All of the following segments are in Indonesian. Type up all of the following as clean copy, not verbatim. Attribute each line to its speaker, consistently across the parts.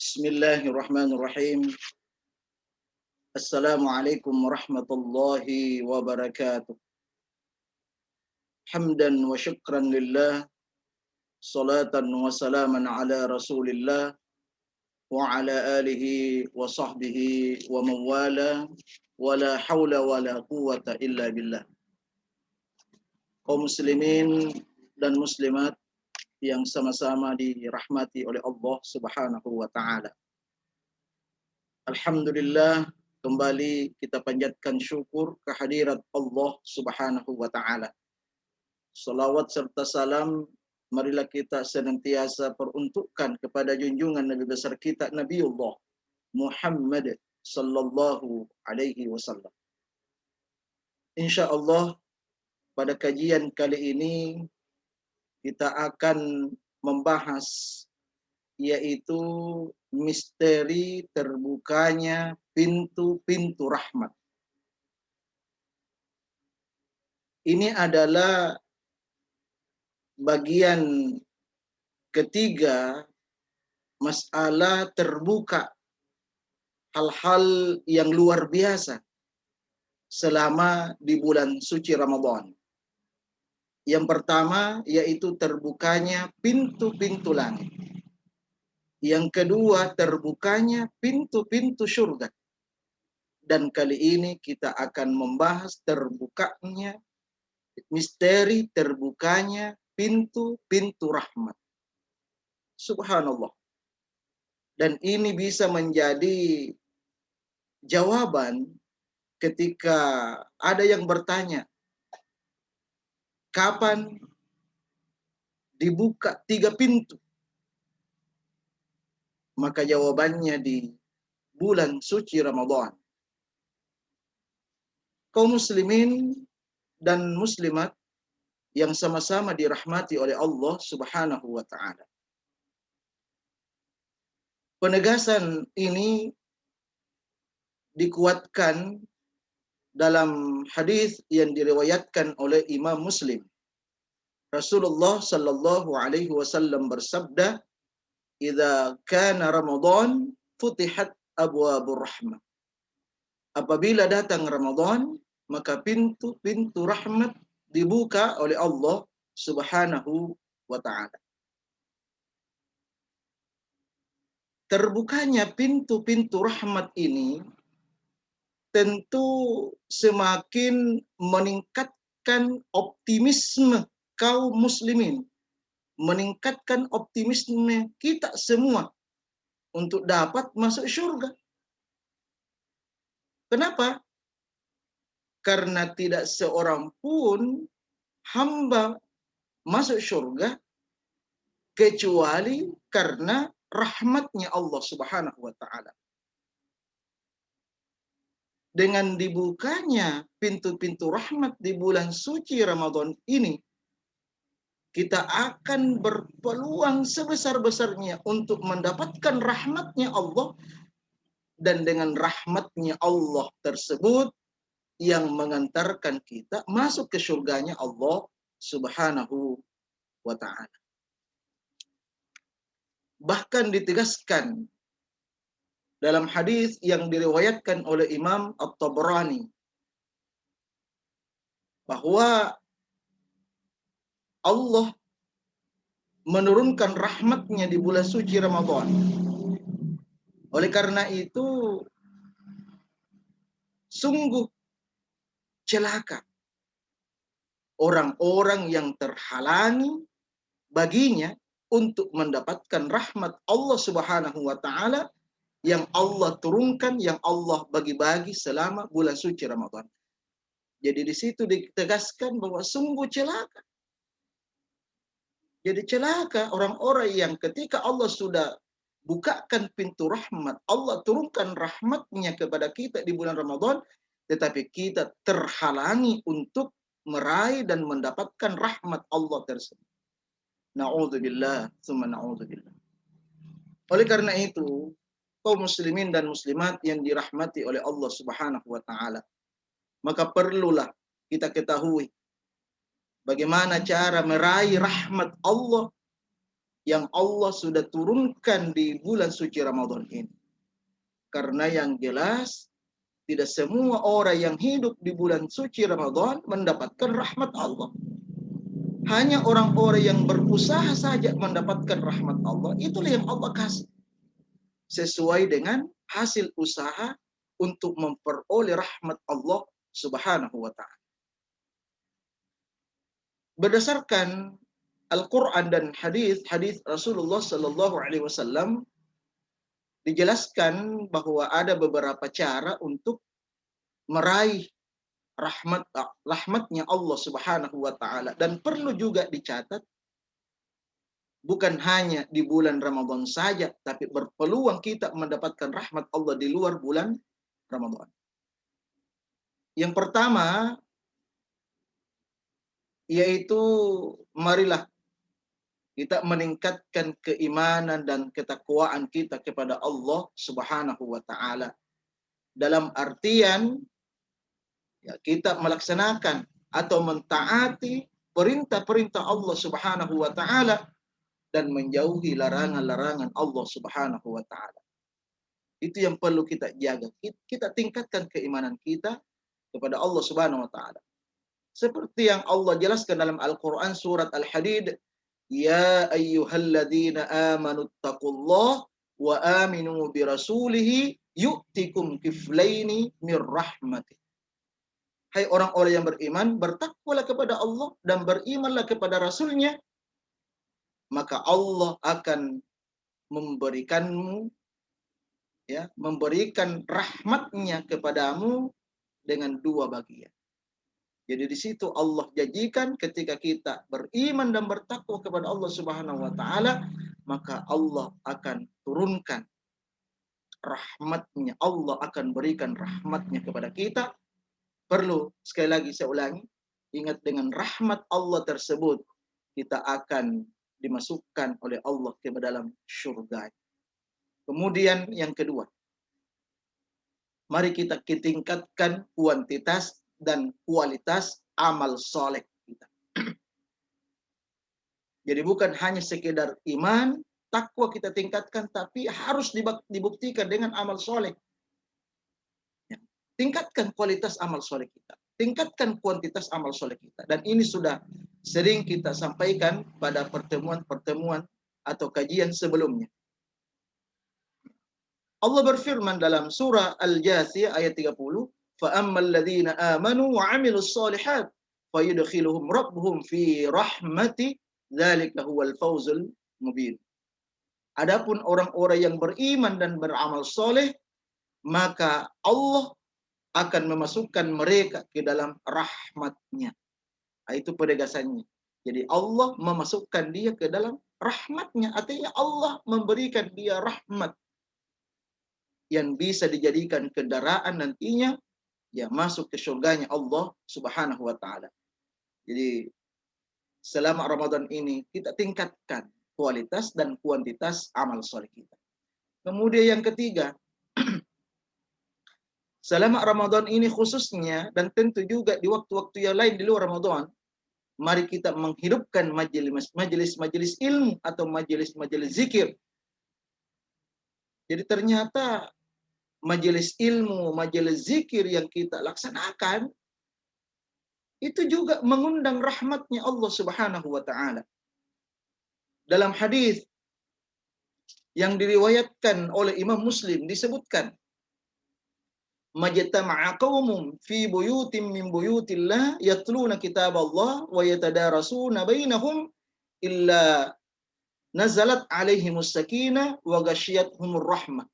Speaker 1: Bismillahirrahmanirrahim. Assalamualaikum warahmatullahi wabarakatuh. Hamdan wa syukran lillah, salatan wa salaman ala Rasulillah wa ala alihi wa sahbihi wa mawala wa la hawla wa la quwwata illa billah. Kaum muslimin dan muslimat yang sama-sama dirahmati oleh Allah Subhanahu wa taala. Alhamdulillah, kembali kita panjatkan syukur kehadirat Allah Subhanahu wa taala. Salawat serta salam marilah kita senantiasa peruntukkan kepada junjungan Nabi besar kita Nabiullah Muhammad sallallahu alaihi wasallam. Insyaallah pada kajian kali ini kita akan membahas yaitu misteri terbukanya pintu-pintu rahmat. Ini adalah bagian ketiga masalah terbuka hal-hal yang luar biasa selama di bulan suci Ramadan. Yang pertama yaitu terbukanya pintu-pintu langit. Yang kedua terbukanya pintu-pintu surga. Dan kali ini kita akan membahas terbukanya misteri terbukanya pintu-pintu rahmat. Subhanallah. Dan ini bisa menjadi jawaban ketika ada yang bertanya, kapan dibuka 3 pintu? Maka jawabannya di bulan suci Ramadan. Kaum muslimin dan muslimat yang sama-sama dirahmati oleh Allah Subhanahu wa taala. Penegasan ini dikuatkan dalam hadis yang diriwayatkan oleh Imam Muslim. Rasulullah sallallahu alaihi wasallam bersabda, "Idza kana Ramadan futihat abwabur rahmah." Apabila datang Ramadan, maka pintu-pintu rahmat dibuka oleh Allah Subhanahu wa taala. Terbukanya pintu-pintu rahmat ini tentu semakin meningkatkan optimisme kaum muslimin, meningkatkan optimisme kita semua untuk dapat masuk surga. Kenapa? Karena tidak seorang pun hamba masuk surga kecuali karena rahmatnya Allah Subhanahu wa taala. Dengan dibukanya pintu-pintu rahmat di bulan suci Ramadan ini, kita akan berpeluang sebesar-besarnya untuk mendapatkan rahmatnya Allah, dan dengan rahmatnya Allah tersebut yang mengantarkan kita masuk ke surganya Allah Subhanahu wa ta'ala. Bahkan ditegaskan dalam hadis yang diriwayatkan oleh Imam At-Tabrani bahwa Allah menurunkan rahmatnya di bulan suci Ramadan. Oleh karena itu sungguh celaka orang-orang yang terhalangi baginya untuk mendapatkan rahmat Allah Subhanahu wa taala yang Allah turunkan, yang Allah bagi-bagi selama bulan suci Ramadan. Jadi di situ ditegaskan bahwa sungguh celaka. Jadi celaka orang-orang yang ketika Allah sudah bukakan pintu rahmat, Allah turunkan rahmatnya kepada kita di bulan Ramadan, tetapi kita terhalangi untuk meraih dan mendapatkan rahmat Allah tersebut. Na'udzubillah, tsumma na'udzubillah. Oleh karena itu, kaum muslimin dan muslimat yang dirahmati oleh Allah Subhanahu wa taala, maka perlulah kita ketahui bagaimana cara meraih rahmat Allah yang Allah sudah turunkan di bulan suci Ramadan ini. Karena yang jelas, tidak semua orang yang hidup di bulan suci Ramadan mendapatkan rahmat Allah. Hanya orang-orang yang berusaha saja mendapatkan rahmat Allah. Itulah yang Allah kasih. Sesuai dengan hasil usaha untuk memperoleh rahmat Allah Subhanahu wa ta'ala. Berdasarkan Al-Quran dan hadis Rasulullah Sallallahu Alaihi Wasallam, dijelaskan bahwa ada beberapa cara untuk meraih rahmatnya Allah Subhanahu wa ta'ala. Dan perlu juga dicatat, bukan hanya di bulan Ramadan saja, tapi berpeluang kita mendapatkan rahmat Allah di luar bulan Ramadan. Yang pertama, yaitu marilah kita meningkatkan keimanan dan ketakwaan kita kepada Allah Subhanahu wa ta'ala. Dalam artian, ya, kita melaksanakan atau mentaati perintah-perintah Allah Subhanahu wa ta'ala dan menjauhi larangan-larangan Allah Subhanahu wa ta'ala. Itu yang perlu kita jaga. Kita tingkatkan keimanan kita kepada Allah Subhanahu wa ta'ala. Seperti yang Allah jelaskan dalam Al-Quran surat Al-Hadid, ya ayyuhalladzina amanu taqullah wa aminu birasulihi yu'tikum kiflaini mir rahmatih. Hai orang-orang yang beriman, bertakwalah kepada Allah dan berimanlah kepada Rasulnya, maka Allah akan memberikanmu, ya, memberikan rahmatnya kepadamu dengan dua bagian. Jadi di situ Allah janjikan ketika kita beriman dan bertakwa kepada Allah Subhanahu wa ta'ala, maka Allah akan turunkan rahmatnya. Allah akan berikan rahmatnya kepada kita. Perlu sekali lagi saya ulangi, ingat, dengan rahmat Allah tersebut kita akan dimasukkan oleh Allah ke dalam surga. Kemudian yang kedua, mari kita tingkatkan kuantitas dan kualitas amal soleh kita. Jadi bukan hanya sekedar iman, takwa kita tingkatkan, tapi harus dibuktikan dengan amal soleh. Ya. Tingkatkan kualitas amal soleh kita, tingkatkan kuantitas amal soleh kita. Dan ini sudah sering kita sampaikan pada pertemuan-pertemuan atau kajian sebelumnya. Allah berfirman dalam surah Al-Jathiyah ayat 30, فَأَمَّا الَّذِينَ آمَنُوا وَعَمِلُوا الصَّالِحَاتِ فَيُدْخِلُهُمْ رَبُّهُمْ فِي رَحْمَةِ ذَلِكَ هُوَ الْفَوْزُ الْمُبِينُ. Adapun orang-orang yang beriman dan beramal soleh, maka Allah akan memasukkan mereka ke dalam rahmatnya. Itu penegasannya. Jadi Allah memasukkan dia ke dalam rahmatnya. Artinya Allah memberikan dia rahmat yang bisa dijadikan kendaraan nantinya, ya, masuk ke surganya Allah Subhanahu wa ta'ala. Jadi selama Ramadan ini kita tingkatkan kualitas dan kuantitas amal soleh kita. Kemudian yang ketiga, selama Ramadan ini khususnya, dan tentu juga di waktu-waktu yang lain di luar Ramadan, mari kita menghidupkan majelis-majelis ilmu atau majelis-majelis zikir. Jadi ternyata majelis ilmu, majelis zikir yang kita laksanakan itu juga mengundang rahmatnya Allah Subhanahu wa ta'ala. Dalam hadis yang diriwayatkan oleh Imam Muslim disebutkan, majtama'a qaumun fi buyutin min buyutillah yatluna kitaballah wa yatadarasuna bainahum illa nazalat alaihimus sakinah wa ghasyiyatuhumur rahmah.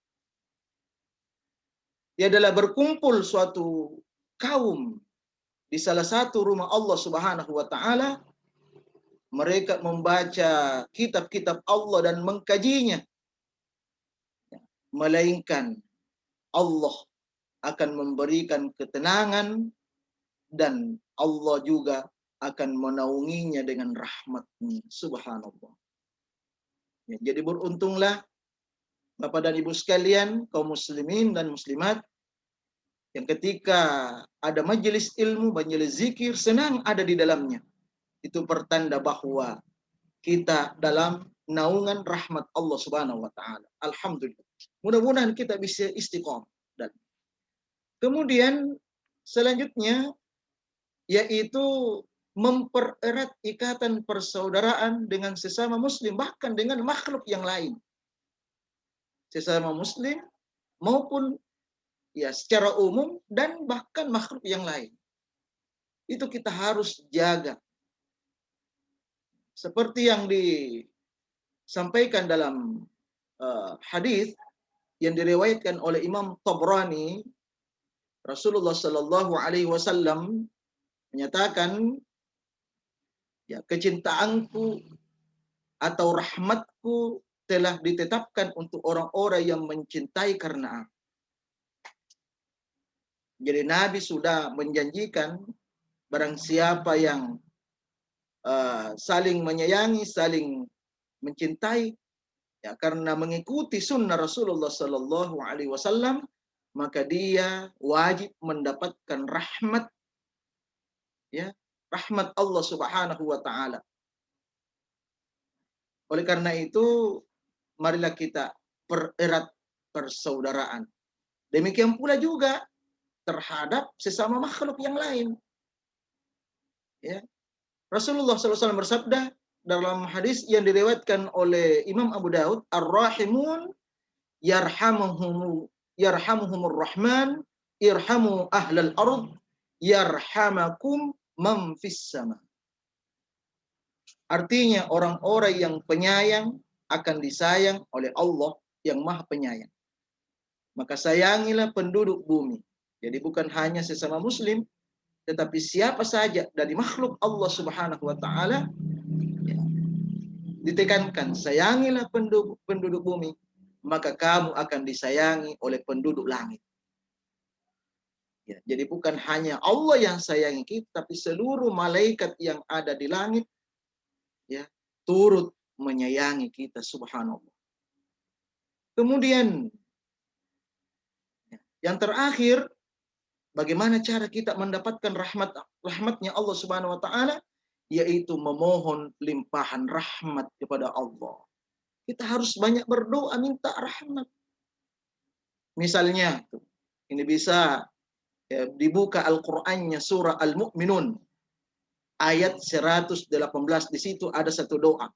Speaker 1: Dia adalah berkumpul suatu kaum di salah satu rumah Allah Subhanahu wa ta'ala. Mereka membaca kitab-kitab Allah dan mengkajinya. Melainkan Allah akan memberikan ketenangan dan Allah juga akan menaunginya dengan rahmatnya. Subhanallah. Ya, jadi beruntunglah Bapak dan Ibu sekalian, kaum muslimin dan muslimat, yang ketika ada majelis ilmu, majelis zikir, senang ada di dalamnya. Itu pertanda bahwa kita dalam naungan rahmat Allah Subhanahu wa taala. Alhamdulillah. Mudah-mudahan kita bisa istiqomah. Dan kemudian selanjutnya yaitu mempererat ikatan persaudaraan dengan sesama muslim, bahkan dengan makhluk yang lain. Sesama muslim maupun ya secara umum dan bahkan makhluk yang lain. Itu kita harus jaga. Seperti yang disampaikan dalam hadis yang diriwayatkan oleh Imam Tabrani, Rasulullah Shallallahu Alaihi Wasallam menyatakan, ya, kecintaanku atau rahmatku telah ditetapkan untuk orang-orang yang mencintai karena aku. Jadi Nabi sudah menjanjikan barang siapa yang saling menyayangi, saling mencintai, ya, karena mengikuti sunnah Rasulullah Sallallahu Alaihi Wasallam, maka dia wajib mendapatkan rahmat, ya, rahmat Allah Subhanahu Wa Taala. Oleh karena itu, marilah kita pererat persaudaraan. Demikian pula juga terhadap sesama makhluk yang lain. Ya. Rasulullah SAW bersabda dalam hadis yang diriwayatkan oleh Imam Abu Daud, Ar-Rahimun yarhamuhumur Rahman, irhamu ahlal ard, yarhamakum man fis sama. Artinya orang-orang yang penyayang akan disayang oleh Allah yang Maha Penyayang. Maka sayangilah penduduk bumi. Jadi bukan hanya sesama muslim, tetapi siapa saja dari makhluk Allah Subhanahu wa taala, ya, ditekankan sayangilah penduduk bumi, maka kamu akan disayangi oleh penduduk langit. Ya, jadi bukan hanya Allah yang sayangi kita, tapi seluruh malaikat yang ada di langit, ya, turut menyayangi kita, subhanallah. Kemudian yang terakhir, bagaimana cara kita mendapatkan rahmatnya Allah Subhanahu wa taala, yaitu memohon limpahan rahmat kepada Allah. Kita harus banyak berdoa minta rahmat. Misalnya, ini bisa ya, dibuka Al-Qur'annya surah Al-Mu'minun ayat 118, di situ ada satu doa.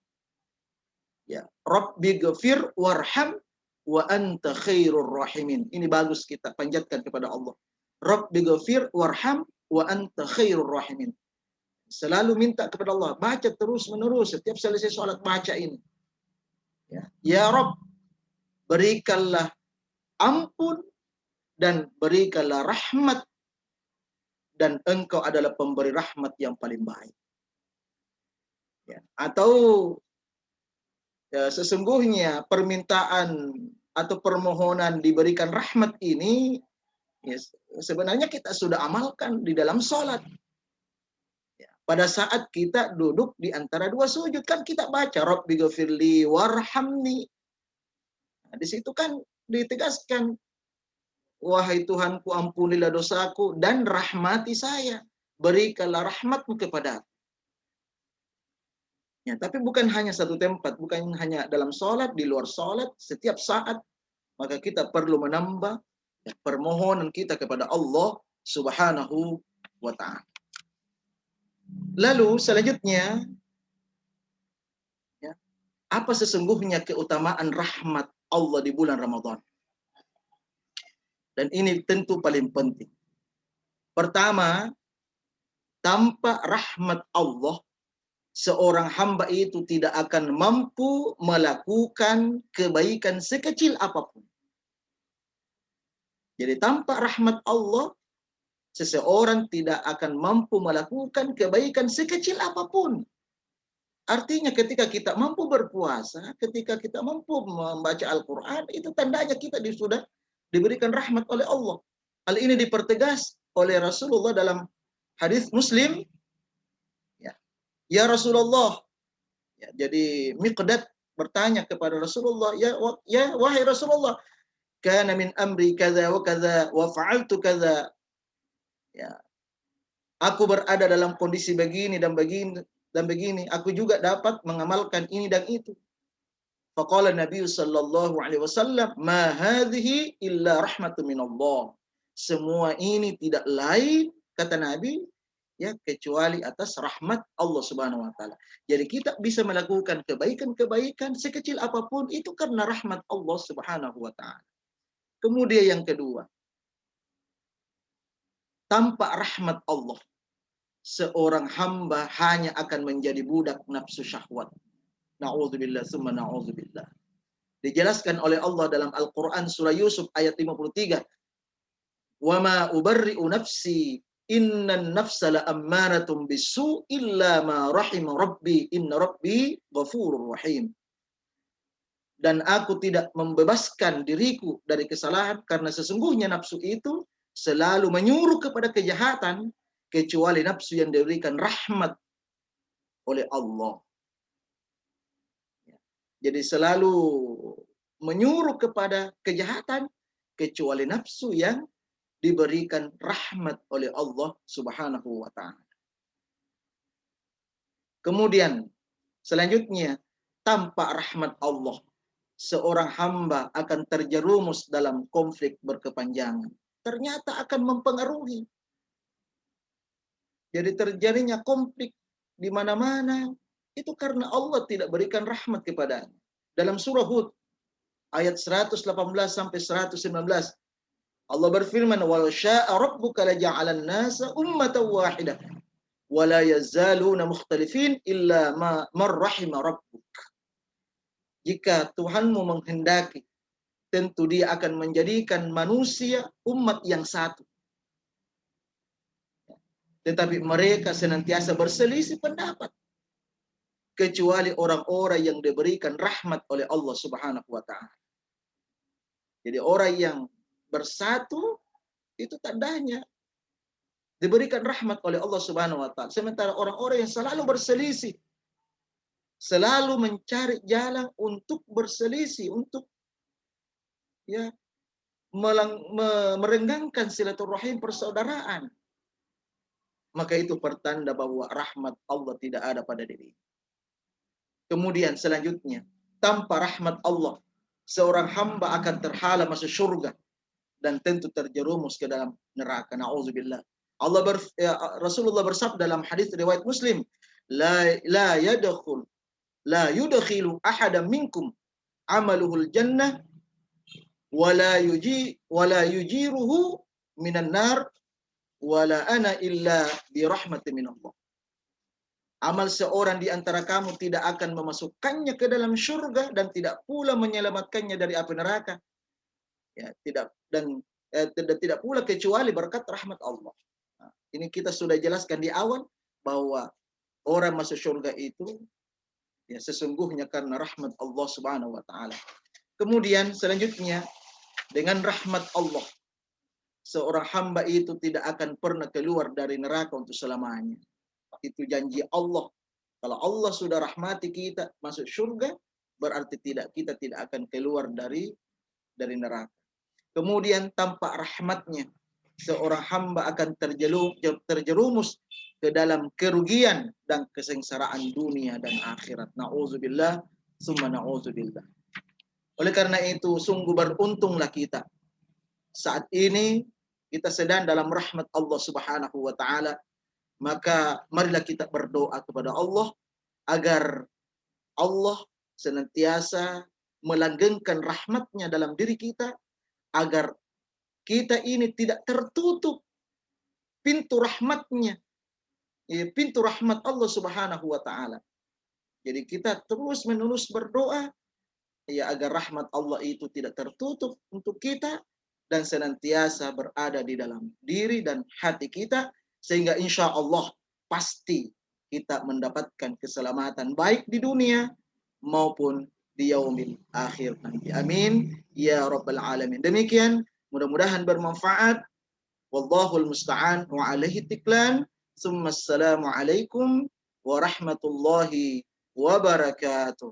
Speaker 1: Ya, Rabbighfir warham wa anta khairur rahimin. Ini bagus kita panjatkan kepada Allah. Rabbighfir warham wa anta khairur rahimin. Selalu minta kepada Allah, baca terus menerus setiap selesai sholat, baca ini. Ya Rabb, berikanlah ampun dan berikanlah rahmat, dan engkau adalah pemberi rahmat yang paling baik. Ya. Atau ya, sesungguhnya permintaan atau permohonan diberikan rahmat ini, ya, sebenarnya kita sudah amalkan di dalam sholat. Ya, pada saat kita duduk di antara dua sujud, kan kita baca Rabbighfirli warhamni. Nah, di situ kan ditegaskan, wahai Tuhanku, ampunilah dosaku dan rahmati saya, berikanlah rahmatmu kepadaku. Ya, tapi bukan hanya satu tempat, bukan hanya dalam sholat, di luar sholat, setiap saat, maka kita perlu menambah ya, permohonan kita kepada Allah Subhanahu wa ta'ala. Lalu selanjutnya, ya, apa sesungguhnya keutamaan rahmat Allah di bulan Ramadan? Dan ini tentu paling penting. Pertama, tanpa rahmat Allah, seorang hamba itu tidak akan mampu melakukan kebaikan sekecil apapun. Jadi tanpa rahmat Allah, seseorang tidak akan mampu melakukan kebaikan sekecil apapun. Artinya ketika kita mampu berpuasa, ketika kita mampu membaca Al-Quran, itu tandanya kita sudah diberikan rahmat oleh Allah. Hal ini dipertegas oleh Rasulullah dalam hadis Muslim. Ya Rasulullah, ya, jadi Miqdad bertanya kepada Rasulullah, ya wahai Rasulullah, kana min amri kaza wa kaza wa fa'altu kaza. Ya, aku berada dalam kondisi begini dan begini dan begini, aku juga dapat mengamalkan ini dan itu. Faqala Nabi sallallahu alaihi wasallam, "Ma hadhihi illa rahmatun minallah." Semua ini tidak lain, kata Nabi, ya, kecuali atas rahmat Allah Subhanahu wa taala. Jadi kita bisa melakukan kebaikan-kebaikan sekecil apapun itu karena rahmat Allah Subhanahu wa taala. Kemudian yang kedua, tanpa rahmat Allah, seorang hamba hanya akan menjadi budak nafsu syahwat. Na'udzubillah summa na'udzubillah. Dijelaskan oleh Allah dalam Al-Quran surah Yusuf ayat 53. Wa ma ubarri'u nafsi innan nafsa la'ammaratun bisu illa ma rahima rabbi inna rabbi ghafurur rahim. Dan aku tidak membebaskan diriku dari kesalahan karena sesungguhnya nafsu itu selalu menyuruh kepada kejahatan kecuali nafsu yang diberikan rahmat oleh Allah. Jadi selalu menyuruh kepada kejahatan kecuali nafsu yang diberikan rahmat oleh Allah Subhanahu wa taala. Kemudian selanjutnya, tanpa rahmat Allah, seorang hamba akan terjerumus dalam konflik berkepanjangan. Ternyata akan mempengaruhi. Jadi terjadinya konflik di mana-mana itu karena Allah tidak berikan rahmat kepadanya. Dalam surah Hud ayat 118 sampai 119 Allah berfirman, "Walau syaa rabbuka laja'alan nasa ummatan wahidah wa la yazaluna mukhtalifin illa ma rahima rabbuk." Jika Tuhanmu menghendaki, tentu Dia akan menjadikan manusia umat yang satu. Tetapi mereka senantiasa berselisih pendapat. Kecuali orang-orang yang diberikan rahmat oleh Allah Subhanahu wa taala. Jadi orang yang bersatu itu tandanya diberikan rahmat oleh Allah Subhanahu wa taala. Sementara orang-orang yang selalu berselisih, selalu mencari jalan untuk berselisih, untuk ya merenggangkan silaturahim persaudaraan, maka itu pertanda bahwa rahmat Allah tidak ada pada diri. Kemudian selanjutnya, tanpa rahmat Allah, seorang hamba akan terhalang masuk surga dan tentu terjerumus ke dalam neraka. Na'udzubillah. Rasulullah bersabda dalam hadis riwayat Muslim, la yudkhilu ahadan minkum amaluhul jannah wala yujiruhu minan nar wala ana illa bi rahmatin minallah. Amal seorang di antara kamu tidak akan memasukkannya ke dalam surga dan tidak pula menyelamatkannya dari api neraka. Ya, tidak pula kecuali berkat rahmat Allah. Nah, ini kita sudah jelaskan di awal bahwa orang masuk surga itu ya sesungguhnya karena rahmat Allah Subhanahu wa taala. Kemudian selanjutnya, dengan rahmat Allah, seorang hamba itu tidak akan pernah keluar dari neraka untuk selamanya. Itu janji Allah. Kalau Allah sudah rahmati kita masuk surga, berarti kita tidak akan keluar dari neraka. Kemudian tanpa rahmatnya, seorang hamba akan terjerumus ke dalam kerugian dan kesengsaraan dunia dan akhirat. Na'udzubillah, summa na'udzubillah. Oleh karena itu, sungguh beruntunglah kita. Saat ini, kita sedang dalam rahmat Allah Subhanahu wa ta'ala. Maka marilah kita berdoa kepada Allah agar Allah senantiasa melanggengkan rahmatnya dalam diri kita, agar kita ini tidak tertutup pintu rahmatnya, pintu rahmat Allah Subhanahu wa ta'ala. Jadi kita terus menerus berdoa ya agar rahmat Allah itu tidak tertutup untuk kita dan senantiasa berada di dalam diri dan hati kita, sehingga insya Allah pasti kita mendapatkan keselamatan baik di dunia maupun di yaumil akhir nanti. Amin ya rabbal alamin. Demikian, mudah-mudahan bermanfaat. Wallahul musta'an wa alaihi tiklan. Assalamu alaikum warahmatullahi wabarakatuh.